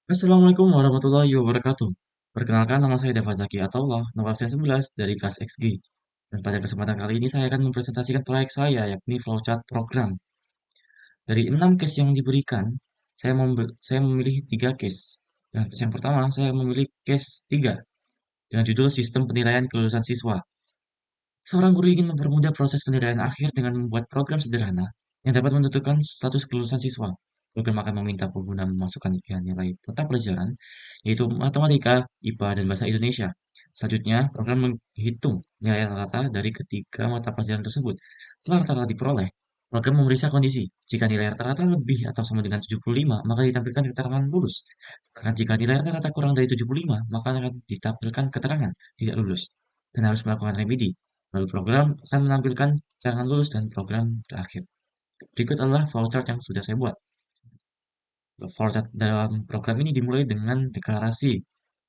Assalamualaikum warahmatullahi wabarakatuh. Perkenalkan, nama saya Dava Zaki Ataulah, nomor absen 11 dari kelas XG. Dan pada kesempatan kali ini saya akan mempresentasikan proyek saya, yakni flowchart program. Dari 6 case yang diberikan, saya memilih 3 case. Dan case yang pertama, saya memilih case 3 dengan judul Sistem Penilaian Kelulusan Siswa. Seorang guru ingin mempermudah proses penilaian akhir dengan membuat program sederhana yang dapat menentukan status kelulusan siswa. Program akan meminta pengguna memasukkan tiga nilai mata pelajaran, yaitu matematika, IPA, dan bahasa Indonesia. Selanjutnya, program menghitung nilai rata-rata dari ketiga mata pelajaran tersebut. Setelah rata-rata diperoleh, program memeriksa kondisi. Jika nilai rata-rata lebih atau sama dengan 75, maka ditampilkan keterangan lulus. Sedangkan jika nilai rata-rata kurang dari 75, maka akan ditampilkan keterangan tidak lulus dan harus melakukan remedi. Lalu program akan menampilkan catatan lulus dan program berakhir. Berikut adalah flowchart yang sudah saya buat. Flowchart dalam program ini dimulai dengan deklarasi.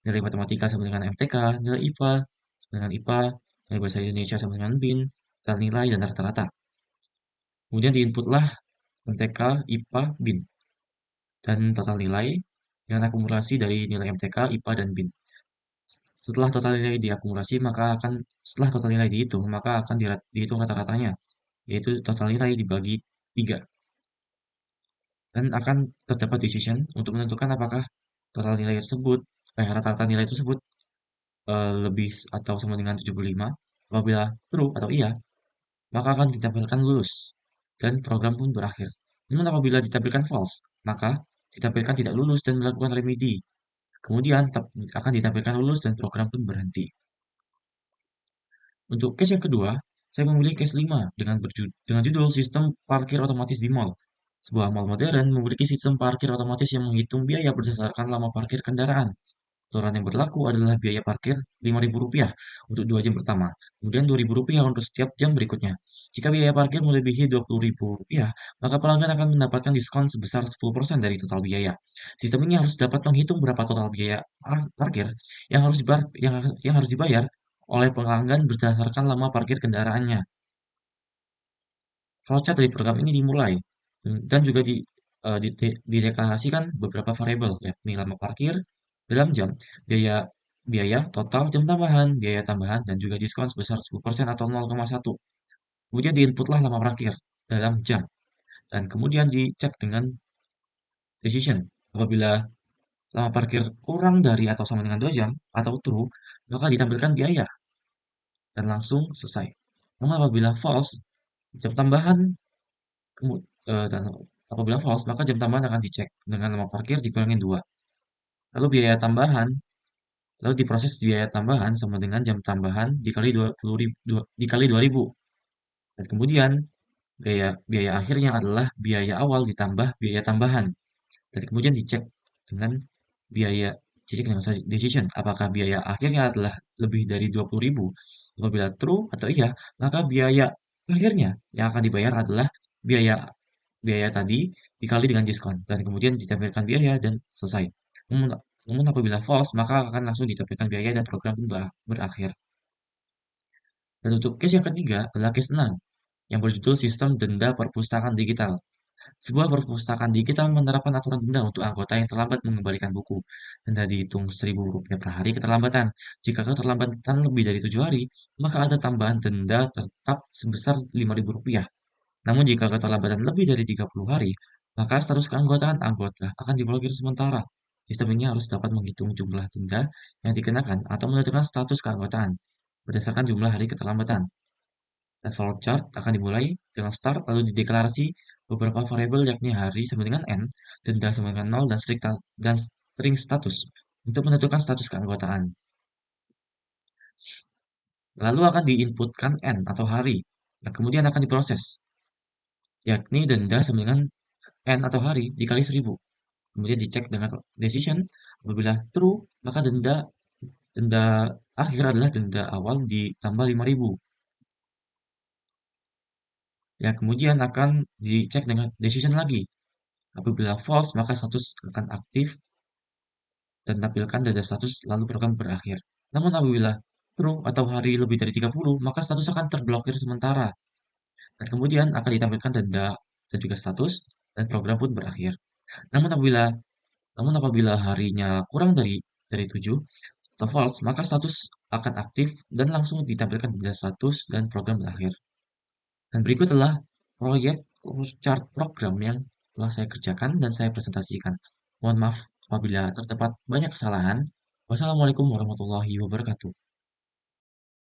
Nilai matematika sama dengan MTK, nilai IPA sama dengan IPA, nilai bahasa Indonesia sama dengan BIN, total nilai dan rata-rata. Kemudian diinputlah MTK, IPA, BIN, dan total nilai dengan akumulasi dari nilai MTK, IPA, dan BIN. Setelah total nilai diakumulasi, setelah total nilai dihitung, maka akan dihitung rata-ratanya, yaitu total nilai dibagi 3. Dan akan terdapat decision untuk menentukan apakah total nilai tersebut, rata-rata nilai tersebut lebih atau sama dengan 75. Apabila true atau iya, maka akan ditampilkan lulus dan program pun berakhir. Namun apabila ditampilkan false, maka ditampilkan tidak lulus dan melakukan remedi. Kemudian akan ditampilkan lulus dan program pun berhenti. Untuk case yang kedua, saya memilih case 5 dengan judul Sistem Parkir Otomatis di Mall. Sebuah mall modern memiliki sistem parkir otomatis yang menghitung biaya berdasarkan lama parkir kendaraan. Aturan yang berlaku adalah biaya parkir Rp5.000 untuk 2 jam pertama, kemudian Rp2.000 untuk setiap jam berikutnya. Jika biaya parkir melebihi Rp20.000, maka pelanggan akan mendapatkan diskon sebesar 10% dari total biaya. Sistem ini harus dapat menghitung berapa total biaya parkir yang harus dibayar oleh pelanggan berdasarkan lama parkir kendaraannya. Flowchart dari program ini dimulai dan juga dideklarasikan beberapa variabel, yakni lama parkir dalam jam, biaya biaya total jam tambahan, biaya tambahan, dan juga diskon sebesar 10% atau 0,1. Kemudian diinputlah lama parkir dalam jam, dan kemudian dicek dengan decision. Apabila lama parkir kurang dari atau sama dengan 2 jam, atau true, maka ditampilkan biaya, dan langsung selesai. Namun apabila false, jam tambahan dan apabila false, maka jam tambahan akan dicek dengan lama parkir dikurangin 2. Lalu biaya tambahan, lalu diproses biaya tambahan sama dengan jam tambahan dikali 20.000, dikali 2.000. Dan kemudian biaya akhirnya adalah biaya awal ditambah biaya tambahan. Dan kemudian dengan biaya dicek dengan decision. Apakah biaya akhirnya adalah lebih dari 20.000? Apabila true atau iya, maka biaya akhirnya yang akan dibayar adalah biaya biaya tadi dikali dengan diskon dan kemudian ditampilkan biaya dan selesai. Namun, namun apabila false, maka akan langsung ditampilkan biaya dan program pun berakhir. Dan untuk case yang ketiga adalah case 6 yang berjudul Sistem Denda Perpustakaan Digital. Sebuah perpustakaan digital menerapkan aturan denda untuk anggota yang terlambat mengembalikan buku. Denda dihitung Rp1.000 per hari keterlambatan. Jika keterlambatan lebih dari 7 hari, maka ada tambahan denda tetap sebesar Rp5.000. Namun jika keterlambatan lebih dari 30 hari, maka status keanggotaan anggota akan diblokir sementara. Sistem ini harus dapat menghitung jumlah denda yang dikenakan atau menentukan status keanggotaan berdasarkan jumlah hari keterlambatan. Dan flowchart akan dimulai dengan start lalu dideklarasi beberapa variabel yakni hari sama dengan N, denda sama dengan 0, dan string status untuk menentukan status keanggotaan. Lalu akan diinputkan N atau hari, dan kemudian akan diproses, yakni denda sama dengan N atau hari dikali 1.000. Kemudian dicek dengan decision, apabila true, maka denda akhir adalah denda awal ditambah 5.000. Ya, kemudian akan dicek dengan decision lagi. Apabila false, maka status akan aktif dan tampilkan data status lalu program berakhir. Namun apabila true atau hari lebih dari 30, maka status akan terblokir sementara. Dan kemudian akan ditampilkan denda dan juga status dan program pun berakhir. Namun apabila Namun apabila harinya kurang dari 7 atau false, maka status akan aktif dan langsung ditampilkan di status dan program berakhir. Dan berikut adalah proyek chart program yang telah saya kerjakan dan saya presentasikan. Mohon maaf apabila terdapat banyak kesalahan. Wassalamualaikum warahmatullahi wabarakatuh.